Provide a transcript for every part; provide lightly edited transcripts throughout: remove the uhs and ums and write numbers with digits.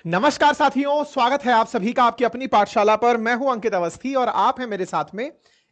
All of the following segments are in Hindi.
नमस्कार साथियों, स्वागत है आप सभी का आपकी अपनी पाठशाला पर। मैं हूं अंकित अवस्थी और आप हैं मेरे साथ में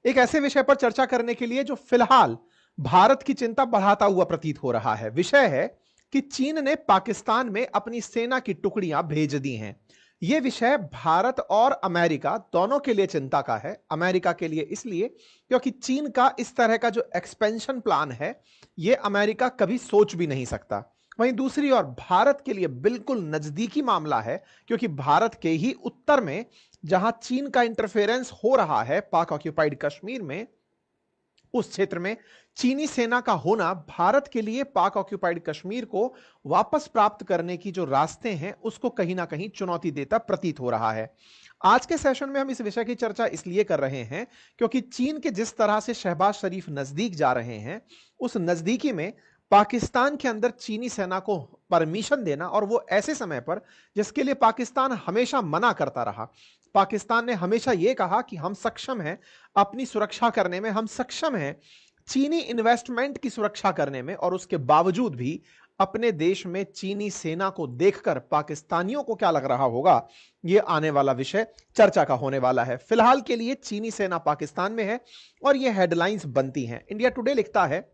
एक ऐसे विषय पर चर्चा करने के लिए जो फिलहाल भारत की चिंता बढ़ाता हुआ प्रतीत हो रहा है। विषय है कि चीन ने पाकिस्तान में अपनी सेना की टुकड़ियां भेज दी हैं। यह विषय भारत और अमेरिका दोनों के लिए चिंता का है। अमेरिका के लिए इसलिए क्योंकि चीन का इस तरह का जो एक्सपेंशन प्लान है यह अमेरिका कभी सोच भी नहीं सकता। वहीं दूसरी ओर भारत के लिए बिल्कुल नजदीकी मामला है, क्योंकि भारत के ही उत्तर में जहां चीन का इंटरफेरेंस हो रहा है पाक ऑक्यूपाइड कश्मीर में, उस क्षेत्र में चीनी सेना का होना भारत के लिए पाक ऑक्यूपाइड कश्मीर को वापस प्राप्त करने की जो रास्ते हैं उसको कहीं ना कहीं चुनौती देता प्रतीत हो रहा है। आज के सेशन में हम इस विषय की चर्चा इसलिए कर रहे हैं क्योंकि चीन के जिस तरह से शहबाज शरीफ नजदीक जा रहे हैं, उस नजदीकी में पाकिस्तान के अंदर चीनी सेना को परमिशन देना, और वो ऐसे समय पर जिसके लिए पाकिस्तान हमेशा मना करता रहा। पाकिस्तान ने हमेशा यह कहा कि हम सक्षम हैं अपनी सुरक्षा करने में, हम सक्षम हैं चीनी इन्वेस्टमेंट की सुरक्षा करने में, और उसके बावजूद भी अपने देश में चीनी सेना को देखकर पाकिस्तानियों को क्या लग रहा होगा, यह आने वाला विषय चर्चा का होने वाला है। फिलहाल के लिए चीनी सेना पाकिस्तान में है और यह हेडलाइंस बनती हैं। इंडिया टुडे लिखता है,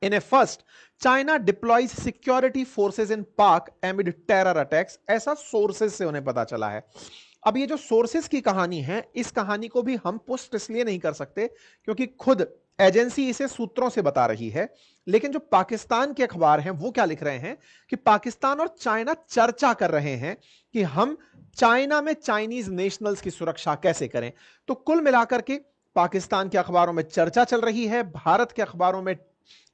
In a first, China deploys security forces in Pak amid terror attacks। ऐसा सोर्सेस से उन्हें पता चला है। अब ये जो सोर्सेस की कहानी है, इस कहानी को भी हम पुष्ट इसलिए नहीं कर सकते क्योंकि खुद एजेंसी इसे सूत्रों से बता रही है। लेकिन जो पाकिस्तान के अखबार हैं वो क्या लिख रहे हैं कि पाकिस्तान और चाइना चर्चा कर रहे हैं कि हम चाइना में चाइनीज नेशनल्स की सुरक्षा कैसे करें। तो कुल मिलाकर के पाकिस्तान के अखबारों में चर्चा चल रही है, भारत के अखबारों में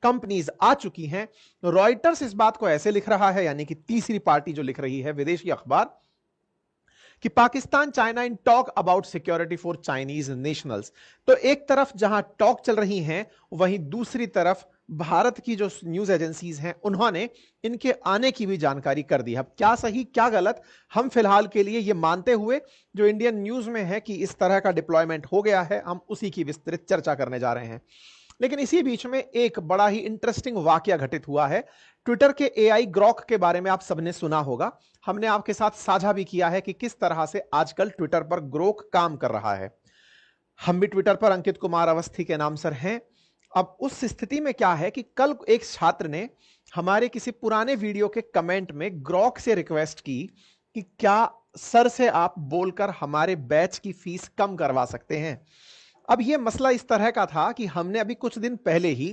कंपनीज आ चुकी हैं। रॉयटर्स इस बात को ऐसे लिख रहा है, यानी कि तीसरी पार्टी जो लिख रही है, विदेशी अखबार, कि Pakistan China in talk about security for Chinese nationals. तो एक तरफ जहां टॉक चल रही हैं, वहीं दूसरी तरफ भारत की जो न्यूज एजेंसीज हैं उन्होंने इनके आने की भी जानकारी कर दी। अब क्या सही क्या गलत, हम फिलहाल के लिए यह मानते हुए जो इंडियन न्यूज में है कि इस तरह का डिप्लॉयमेंट हो गया है, हम उसी की विस्तृत चर्चा करने जा रहे हैं। लेकिन इसी बीच में एक बड़ा ही इंटरेस्टिंग वाकया घटित हुआ है। ट्विटर के एआई ग्रॉक के बारे में आप सबने सुना होगा। हमने आपके साथ साझा भी किया है कि किस तरह से आजकल ट्विटर पर ग्रोक काम कर रहा है। हम भी ट्विटर पर अंकित कुमार अवस्थी के नाम सर हैं। अब उस स्थिति में क्या है कि कल एक छात्र ने हमारे किसी पुराने वीडियो के कमेंट में ग्रॉक से रिक्वेस्ट की कि क्या सर से आप बोलकर हमारे बैच की फीस कम करवा सकते हैं। अब यह मसला इस तरह का था कि हमने अभी कुछ दिन पहले ही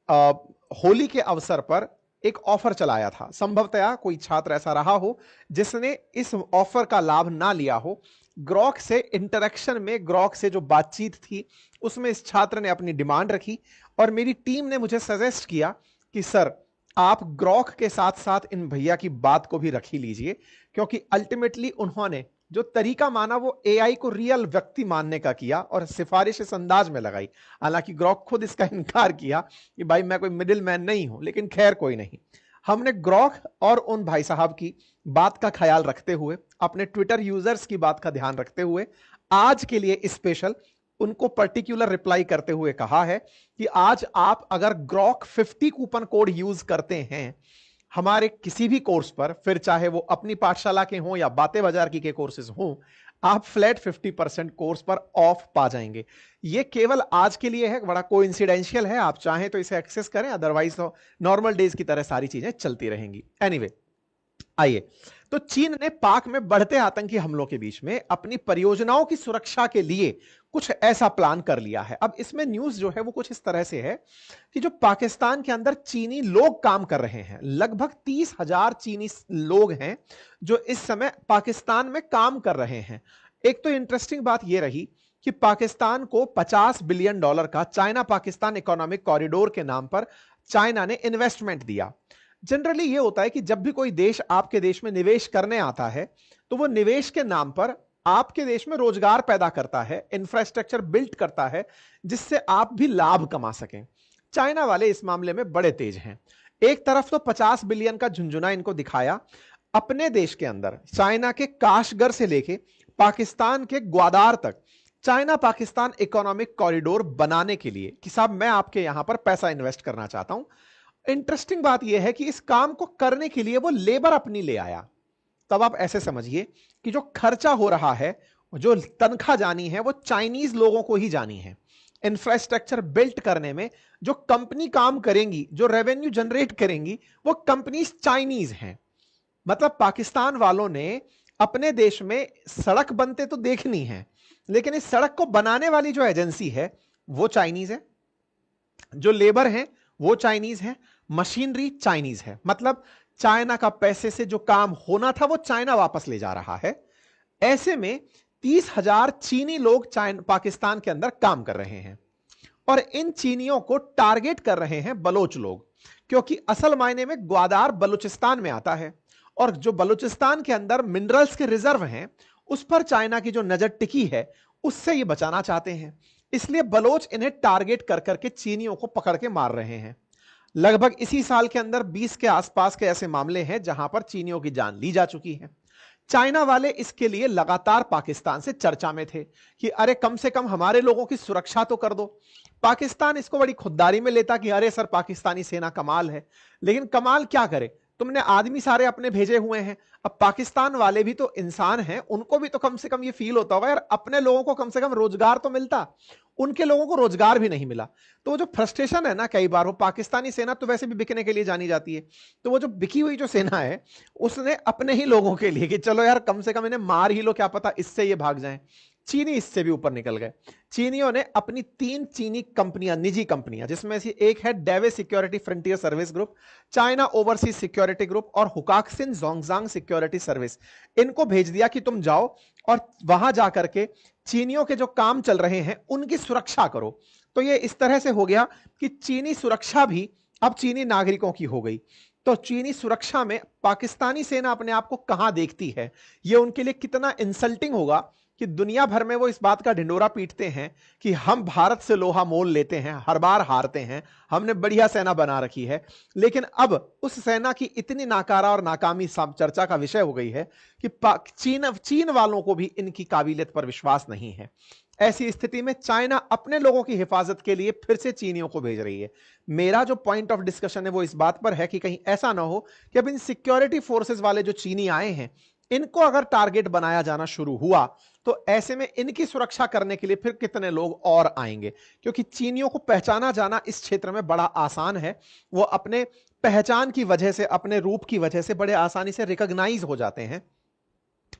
होली के अवसर पर एक ऑफर चलाया था। संभवतया कोई छात्र ऐसा रहा हो जिसने इस ऑफर का लाभ ना लिया हो। ग्रॉक से इंटरेक्शन में, ग्रॉक से जो बातचीत थी उसमें इस छात्र ने अपनी डिमांड रखी और मेरी टीम ने मुझे सजेस्ट किया कि सर आप ग्रॉक के साथ साथ इन भैया की बात को भी रख ही लीजिए, क्योंकि अल्टीमेटली उन्होंने जो तरीका माना वो एआई को रियल व्यक्ति मानने का किया और सिफारिश इस अंदाज में लगाई। हालांकि ग्रॉक खुद इसका इनकार किया कि भाई मैं कोई मिडिल मैन नहीं हूं, लेकिन खैर कोई नहीं। हमने ग्रॉक और उन भाई साहब की बात का ख्याल रखते हुए, अपने ट्विटर यूजर्स की बात का ध्यान रखते हुए, आज के लिए स्पेशल उनको पर्टिकुलर रिप्लाई करते हुए कहा है कि आज आप अगर ग्रॉक 50 कूपन कोड यूज करते हैं हमारे किसी भी कोर्स पर, फिर चाहे वो अपनी पाठशाला के हों या बातें बाजार की के कोर्सेज हों, आप फ्लैट 50% कोर्स पर ऑफ पा जाएंगे। ये केवल आज के लिए है, बड़ा कोइंसिडेंशियल है। आप चाहें तो इसे एक्सेस करें, अदरवाइज तो नॉर्मल डेज की तरह सारी चीजें चलती रहेंगी। एनीवे, आइए, तो चीन ने पाक में बढ़ते आतंकी हमलों के बीच में अपनी परियोजनाओं की सुरक्षा के लिए कुछ ऐसा प्लान कर लिया है। अब इसमें न्यूज जो है वो कुछ इस तरह से है कि जो पाकिस्तान के अंदर चीनी लोग काम कर रहे हैं, लगभग 30,000 चीनी लोग हैं जो इस समय पाकिस्तान में काम कर रहे हैं। एक तो इंटरेस्टिंग बात यह रही कि पाकिस्तान को $50 बिलियन का चाइना पाकिस्तान इकोनॉमिक कॉरिडोर के नाम पर चाइना ने इन्वेस्टमेंट दिया। जनरली यह होता है कि जब भी कोई देश आपके देश में निवेश करने आता है तो वो निवेश के नाम पर आपके देश में रोजगार पैदा करता है, इंफ्रास्ट्रक्चर बिल्ड करता है, जिससे आप भी लाभ कमा सकें। चाइना वाले इस मामले में बड़े तेज हैं। एक तरफ तो 50 बिलियन का झुंझुना इनको दिखाया अपने देश के अंदर, चाइना के काशगर से लेके पाकिस्तान के ग्वादार तक चाइना पाकिस्तान इकोनॉमिक कॉरिडोर बनाने के लिए कि साहब मैं आपके यहां पर पैसा इन्वेस्ट करना चाहता हूं। इंटरेस्टिंग बात यह है कि इस काम को करने के लिए वो लेबर अपनी ले आया। तब आप ऐसे समझिए कि जो खर्चा हो रहा है, जो तनख्वाह जानी है, वो चाइनीज लोगों को ही जानी है। इंफ्रास्ट्रक्चर बिल्ट करने में जो कंपनी काम करेंगी, जो रेवेन्यू जनरेट करेंगी, वो कंपनीज चाइनीज हैं। मतलब पाकिस्तान वालों ने अपने देश में सड़क बनते तो देखनी है, लेकिन इस सड़क को बनाने वाली जो एजेंसी है वो चाइनीज है, जो लेबर है वो चाइनीज है, मशीनरी चाइनीज है। मतलब चाइना का पैसे से जो काम होना था वो चाइना वापस ले जा रहा है। ऐसे में 30,000 चीनी लोग पाकिस्तान के अंदर काम कर रहे हैं, और इन चीनियों को टारगेट कर रहे हैं बलोच लोग, क्योंकि असल मायने में ग्वादार बलूचिस्तान में आता है, और जो बलूचिस्तान के अंदर मिनरल्स के रिजर्व हैं उस पर चाइना की जो नजर टिकी है उससे ये बचाना चाहते हैं। इसलिए बलोच इन्हें टारगेट कर करके चीनियों को पकड़ के मार रहे हैं। लगभग इसी साल के अंदर 20 के आसपास के ऐसे मामले हैं जहां पर चीनियों की जान ली जा चुकी है। चाइना वाले इसके लिए लगातार पाकिस्तान से चर्चा में थे कि अरे कम से कम हमारे लोगों की सुरक्षा तो कर दो। पाकिस्तान इसको बड़ी खुददारी में लेता कि अरे सर पाकिस्तानी सेना कमाल है, लेकिन कमाल क्या करे, तुमने आदमी सारे अपने भेजे हुए हैं। अब पाकिस्तान वाले भी तो इंसान हैं, उनको भी तो कम से कम ये फील होता होगा यार अपने लोगों को कम से कम रोजगार तो मिलता, उनके लोगों को रोजगार भी नहीं मिला। तो वो जो फ्रस्ट्रेशन है ना, कई बार वो पाकिस्तानी सेना तो वैसे भी बिकने के लिए जानी जाती है, तो वो जो बिकी हुई जो सेना है उसने अपने ही लोगों के लिए कि चलो यार कम से कम इन्हें मार ही लो, क्या पता इससे ये भाग जाएं। चीनी इससे भी ऊपर निकल गए। चीनियों ने अपनी 3 चीनी कंपनियां, निजी कंपनियां, जिसमें से एक है DeWe security frontier service group, China overseas security group और हुकाक्सिन जोंगजांग सिक्योरिटी सर्विस, इनको भेज दिया कि तुम जाओ और वहां जाकर के चीनियों के जो काम चल रहे हैं उनकी सुरक्षा करो। तो ये इस तरह से हो गया कि चीनी सुरक्षा भी अब चीनी नागरिकों की हो गई। तो चीनी सुरक्षा में पाकिस्तानी सेना अपने आप को कहां देखती है, यह उनके लिए कितना इंसल्टिंग होगा कि दुनिया भर में वो इस बात का ढिंडोरा पीटते हैं कि हम भारत से लोहा मोल लेते हैं, हर बार हारते हैं, हमने बढ़िया सेना बना रखी है। लेकिन अब उस सेना की इतनी नाकारा और नाकामी चर्चा का विषय हो गई है कि चीन वालों को भी इनकी काबिलियत पर विश्वास नहीं है। ऐसी स्थिति में चाइना अपने लोगों की हिफाजत के लिए फिर से चीनियों को भेज रही है। मेरा जो पॉइंट ऑफ डिस्कशन है वो इस बात पर है कि कहीं ऐसा ना हो कि अब इन सिक्योरिटी फोर्सेस वाले जो चीनी आए हैं इनको अगर टारगेट बनाया जाना शुरू हुआ तो ऐसे में इनकी सुरक्षा करने के लिए फिर कितने लोग और आएंगे, क्योंकि चीनियों को पहचाना जाना इस क्षेत्र में बड़ा आसान है। वो अपने पहचान की वजह से, अपने रूप की वजह से बड़े आसानी से रिकॉग्नाइज हो जाते हैं।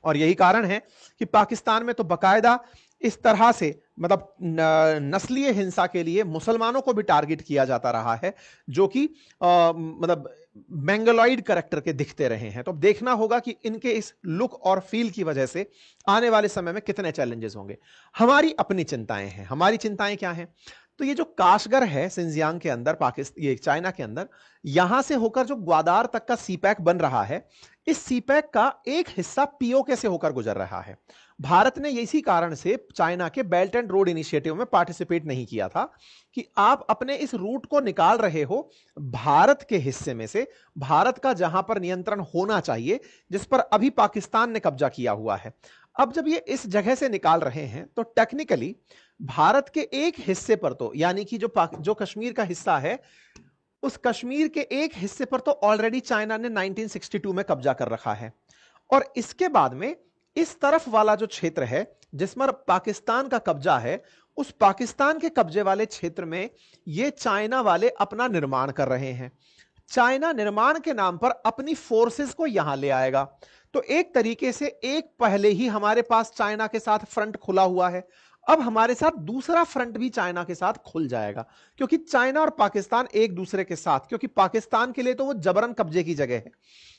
और यही कारण है कि पाकिस्तान में तो बकायदा इस तरह से मतलब नस्लीय हिंसा के लिए मुसलमानों को भी टारगेट किया जाता रहा है, जो कि मतलब मैंगलॉइड कैरेक्टर के दिखते रहे हैं। तो अब देखना होगा कि इनके इस लुक और फील की वजह से आने वाले समय में कितने चैलेंजेस होंगे। हमारी अपनी चिंताएं हैं। हमारी चिंताएं क्या हैं? तो ये जो काशगर है सिंजियांग के अंदर, पाकिस्तान, ये चाइना के अंदर, यहां से होकर जो ग्वादार तक का सीपैक बन रहा है, इस सीपैक का एक हिस्सा पीओके से होकर गुजर रहा है। भारत ने इसी कारण से चाइना के बेल्ट एंड रोड इनिशिएटिव में पार्टिसिपेट नहीं किया था कि आप अपने इस रूट को निकाल रहे हो भारत के हिस्से में से, भारत का जहां पर नियंत्रण होना चाहिए, जिस पर अभी पाकिस्तान ने कब्जा किया हुआ है। अब जब ये इस जगह से निकाल रहे हैं तो टेक्निकली भारत के एक हिस्से पर तो, यानी कि जो कश्मीर का हिस्सा है, उस कश्मीर के एक हिस्से पर तो ऑलरेडी चाइना ने 1962 में कब्जा कर रखा है। और इसके बाद में इस तरफ वाला जो क्षेत्र है जिसमें पाकिस्तान का कब्जा है, उस पाकिस्तान के कब्जे वाले क्षेत्र में ये चाइना वाले अपना निर्माण कर रहे हैं। चाइना निर्माण के नाम पर अपनी फोर्सेस को यहां ले आएगा। तो एक तरीके से एक पहले ही हमारे पास चाइना के साथ फ्रंट खुला हुआ है, अब हमारे साथ दूसरा फ्रंट भी चाइना के साथ खुल जाएगा, क्योंकि चाइना और पाकिस्तान एक दूसरे के साथ, क्योंकि पाकिस्तान के लिए तो वो जबरन कब्जे की जगह है,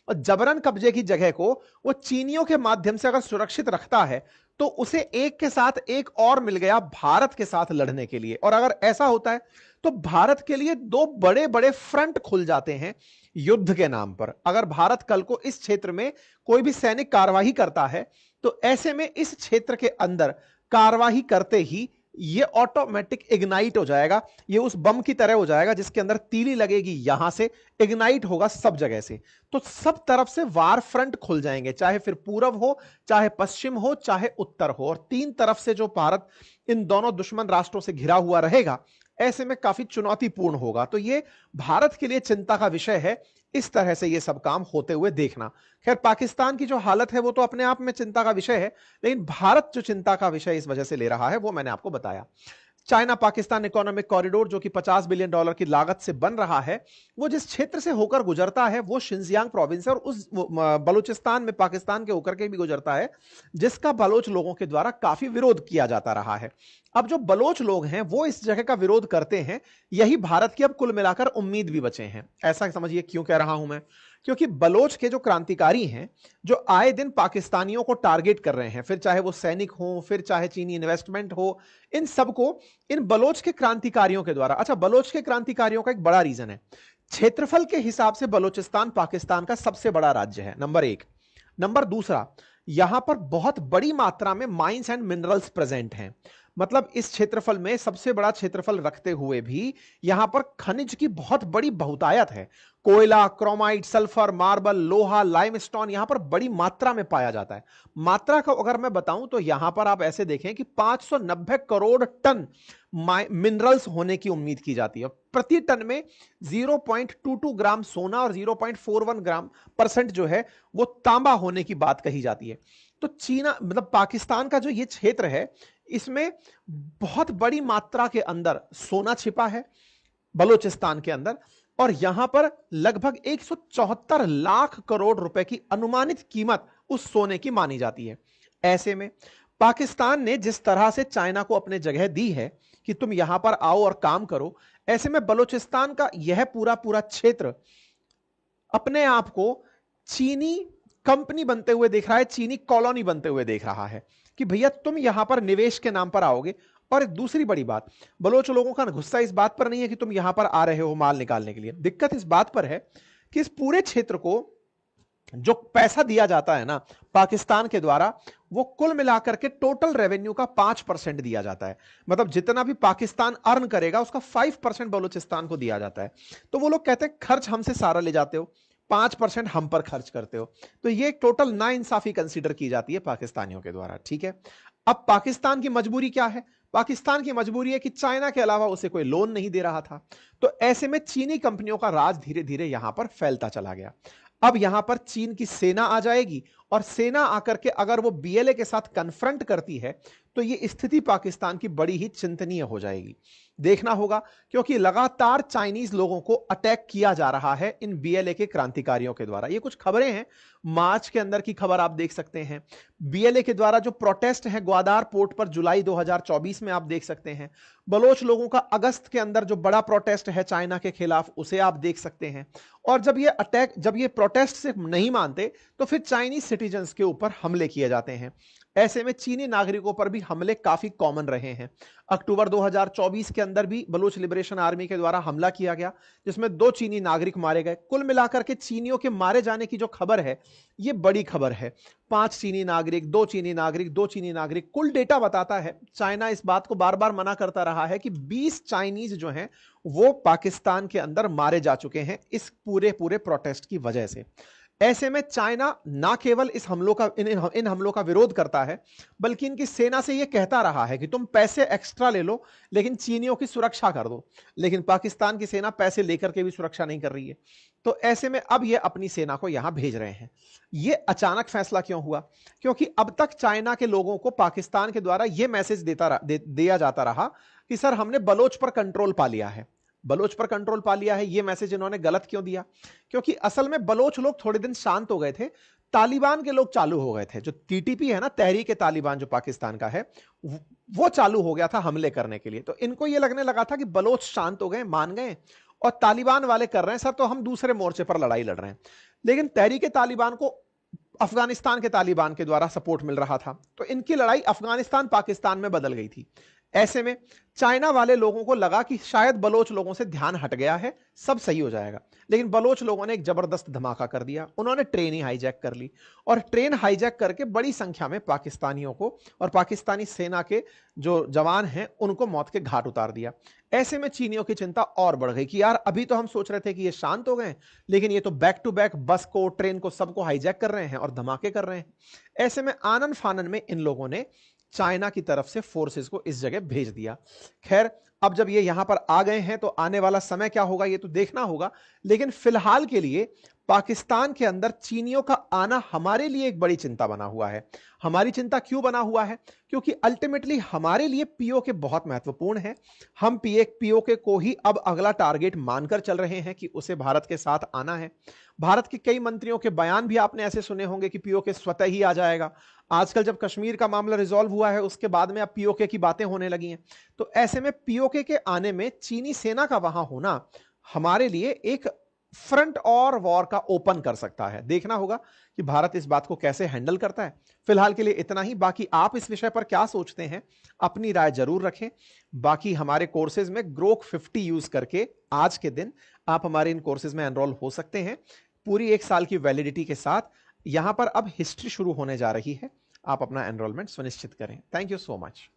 और जबरन कब्जे की जगह को वो चीनियों के माध्यम से अगर सुरक्षित रखता है तो उसे एक के साथ एक और मिल गया भारत के साथ लड़ने के लिए। और अगर ऐसा होता है तो भारत के लिए 2 बड़े बड़े फ्रंट खुल जाते हैं युद्ध के नाम पर। अगर भारत कल को इस क्षेत्र में कोई भी सैनिक कार्यवाही करता है तो ऐसे में इस क्षेत्र के अंदर कार्यवाही करते ही ये ऑटोमेटिक इग्नाइट हो जाएगा। ये उस बम की तरह हो जाएगा जिसके अंदर तीली लगेगी, यहां से इग्नाइट होगा सब जगह से, तो सब तरफ से वार फ्रंट खुल जाएंगे, चाहे फिर पूरब हो, चाहे पश्चिम हो, चाहे उत्तर हो। और 3 तरफ से जो भारत इन दोनों दुश्मन राष्ट्रों से घिरा हुआ रहेगा, ऐसे में काफी चुनौतीपूर्ण होगा। तो ये भारत के लिए चिंता का विषय है, इस तरह से ये सब काम होते हुए देखना। खैर, पाकिस्तान की जो हालत है वो तो अपने आप में चिंता का विषय है, लेकिन भारत जो चिंता का विषय इस वजह से ले रहा है वो मैंने आपको बताया। चाइना पाकिस्तान इकोनॉमिक कॉरिडोर जो कि $50 बिलियन की लागत से बन रहा है, वो जिस क्षेत्र से होकर गुजरता है वो शिनजियांग प्रोविंस है, और उस बलूचिस्तान में पाकिस्तान के होकर के भी गुजरता है, जिसका बलोच लोगों के द्वारा काफी विरोध किया जाता रहा है। अब जो बलोच लोग हैं वो इस जगह का विरोध करते हैं, यही भारत की अब कुल मिलाकर उम्मीद भी बचे हैं। ऐसा समझिए क्यों कह रहा हूं मैं, क्योंकि बलोच के जो क्रांतिकारी हैं, जो आए दिन पाकिस्तानियों को टारगेट कर रहे हैं, फिर चाहे वो सैनिक हो, फिर चाहे चीनी इन्वेस्टमेंट हो, इन सबको इन बलोच के क्रांतिकारियों के द्वारा। अच्छा, बलोच के क्रांतिकारियों का एक बड़ा रीजन है, क्षेत्रफल के हिसाब से बलोचिस्तान पाकिस्तान का सबसे बड़ा राज्य है, नंबर एक। नंबर दूसरा, यहां पर बहुत बड़ी मात्रा में माइंस एंड मिनरल्स प्रेजेंट हैं। मतलब इस क्षेत्रफल में सबसे बड़ा क्षेत्रफल रखते हुए भी यहां पर खनिज की बहुत बड़ी बहुतायत है। कोयला, क्रोमाइट, सल्फर, मार्बल, लोहा, लाइमस्टोन यहां पर बड़ी मात्रा में पाया जाता है। मात्रा का अगर मैं बताऊं तो यहां पर आप ऐसे देखें कि 590 करोड़ टन मिनरल्स होने की उम्मीद की जाती है। प्रति टन में 0.22 ग्राम सोना और 0.41 ग्राम परसेंट जो है वो तांबा होने की बात कही जाती है। तो चीना मतलब पाकिस्तान का जो ये क्षेत्र है, इसमें बहुत बड़ी मात्रा के अंदर सोना छिपा है बलूचिस्तान के अंदर, और यहां पर लगभग 174 लाख करोड़ रुपए की अनुमानित कीमत उस सोने की मानी जाती है। ऐसे में पाकिस्तान ने जिस तरह से चाइना को अपने जगह दी है कि तुम यहां पर आओ और काम करो, ऐसे में बलूचिस्तान का यह पूरा पूरा क्षेत्र अपने आप को चीनी कंपनी बनते हुए देख रहा है, चीनी कॉलोनी बनते हुए देख रहा है कि भैया तुम यहां पर निवेश के नाम पर आओगे। और एक दूसरी बड़ी बात, बलोच लोगों का गुस्सा इस बात पर नहीं है कि तुम यहां पर आ रहे हो माल निकालने के लिए, दिक्कत इस बात पर है कि इस पूरे क्षेत्र को जो पैसा दिया जाता है ना पाकिस्तान के द्वारा, वो कुल मिलाकर के टोटल रेवेन्यू का 5% दिया जाता है। मतलब जितना भी पाकिस्तान अर्न करेगा उसका 5% बलूचिस्तान को दिया जाता है। तो वो लोग कहते हैं खर्च हमसे सारा ले जाते हो, 5% हम पर खर्च करते हो। तो ये एक टोटल नाइंसाफी कंसीडर की जाती है पाकिस्तानियों के द्वारा। ठीक है, अब पाकिस्तान की मजबूरी क्या है? पाकिस्तान की मजबूरी है कि चाइना के अलावा उसे कोई लोन नहीं दे रहा था। तो ऐसे में चीनी कंपनियों का राज धीरे धीरे यहां पर फैलता चला गया। अब यहां पर चीन की सेना आ जाएगी, और सेना आकर के अगर वो बीएलए के साथ कन्फ्रंट करती है तो ये स्थिति पाकिस्तान की बड़ी ही चिंतनीय हो जाएगी। देखना होगा, क्योंकि लगातार चाइनीज लोगों को अटैक किया जा रहा है इन बीएलए के क्रांतिकारियों के द्वारा। ये कुछ खबरें हैं मार्च के अंदर की खबर, आप देख सकते हैं। बीएलए के द्वारा जो प्रोटेस्ट है ग्वादार पोर्ट पर जुलाई 2024 में, आप देख सकते हैं। बलोच लोगों का अगस्त के अंदर जो बड़ा प्रोटेस्ट है चाइना के खिलाफ, उसे आप देख सकते हैं। और जब ये प्रोटेस्ट सिर्फ नहीं मानते तो फिर चाइनीज सिटीजन्स के ऊपर हमले किए जाते हैं। ऐसे में चीनी नागरिकों पर भी हमले काफी कॉमन रहे हैं। अक्टूबर 2024 के अंदर भी बलूच लिबरेशन आर्मी के द्वारा हमला किया गया, जिसमें 2 चीनी नागरिक मारे गए। कुल मिलाकर के चीनियों के मारे जाने की जो खबर है, ये बड़ी खबर है। 5 चीनी नागरिक, 2 चीनी नागरिक, 2 चीनी नागरिक, कुल डेटा बताता है। चाइना इस बात को बार बार मना करता रहा है कि 20 चाइनीज जो हैं वो पाकिस्तान के अंदर मारे जा चुके हैं इस पूरे पूरे प्रोटेस्ट की वजह से। ऐसे में चाइना ना केवल इस हमलों का इन हमलों का विरोध करता है, बल्कि इनकी सेना से यह कहता रहा है कि तुम पैसे एक्स्ट्रा ले लो लेकिन चीनियों की सुरक्षा कर दो। लेकिन पाकिस्तान की सेना पैसे लेकर के भी सुरक्षा नहीं कर रही है। तो ऐसे में अब ये अपनी सेना को यहां भेज रहे हैं। ये अचानक फैसला क्यों हुआ? क्योंकि अब तक चाइना के लोगों को पाकिस्तान के द्वारा यह मैसेज दिया जाता रहा कि सर हमने बलोच पर कंट्रोल पा लिया है। बलोच पर कंट्रोल पा लिया है, यह मैसेज इन्होंने गलत क्यों दिया? क्योंकि असल में बलोच लोग थोड़े दिन शांत हो गए थे, तालिबान के लोग चालू हो गए थे। जो टीटीपी है ना, तहरीक तालिबान जो पाकिस्तान का है, वो चालू हो गया था हमले करने के लिए। तो इनको यह लगने लगा था कि बलोच शांत हो गए, मान गए, और तालिबान वाले कर रहे हैं सर तो हम दूसरे मोर्चे पर लड़ाई लड़ रहे हैं। लेकिन तहरीक तालिबान को अफगानिस्तान के तालिबान के द्वारा सपोर्ट मिल रहा था, तो इनकी लड़ाई अफगानिस्तान पाकिस्तान में बदल गई थी। ऐसे में चाइना वाले लोगों को लगा कि शायद बलोच लोगों से ध्यान हट गया है, सब सही हो जाएगा। लेकिन बलोच लोगों ने एक जबरदस्त धमाका कर दिया। उन्होंने ट्रेन ही हाईजैक कर ली, और ट्रेन हाईजैक करके बड़ी संख्या में पाकिस्तानियों को और पाकिस्तानी सेना के जो जवान हैं उनको मौत के घाट उतार दिया। ऐसे में चीनियों की चिंता और बढ़ गई कि यार अभी तो हम सोच रहे थे कि ये शांत हो गए, लेकिन ये तो बैक टू बैक बस को, ट्रेन को, सबको हाईजैक कर रहे हैं और धमाके कर रहे हैं। ऐसे में आनन फानन में इन लोगों ने चाइना की तरफ से फोर्सेस को इस जगह भेज दिया। खैर, अब जब ये यहां पर आ गए हैं तो आने वाला समय क्या होगा ये तो देखना होगा, लेकिन फिलहाल के लिए पाकिस्तान के अंदर चीनियों का आना हमारे लिए एक बड़ी चिंता बना हुआ है। हमारी चिंता क्यों बना हुआ है? क्योंकि अल्टीमेटली हमारे लिए पीओके बहुत महत्वपूर्ण है। हम पीओके को ही अब अगला टारगेट मानकर चल रहे हैं कि उसे भारत के साथ आना है। भारत के कई मंत्रियों के बयान भी आपने ऐसे सुने होंगे कि पीओके स्वतः ही आ जाएगा। आजकल जब कश्मीर का मामला रिजॉल्व हुआ है उसके बाद में अब पीओके की बातें होने लगी हैं। तो ऐसे में पीओके के आने में चीनी सेना का वहां होना हमारे लिए एक फ्रंट और वॉर का ओपन कर सकता है। देखना होगा कि भारत इस बात को कैसे हैंडल करता है। फिलहाल के लिए इतना ही। बाकी आप इस विषय पर क्या सोचते हैं, अपनी राय जरूर रखें। बाकी हमारे कोर्सेज में ग्रोक 50 यूज करके आज के दिन आप हमारे इन कोर्सेज में एनरोल हो सकते हैं पूरी 1 साल की वैलिडिटी के साथ। यहां पर अब हिस्ट्री शुरू होने जा रही है। आप अपना एनरोलमेंट सुनिश्चित करें। Thank you so much.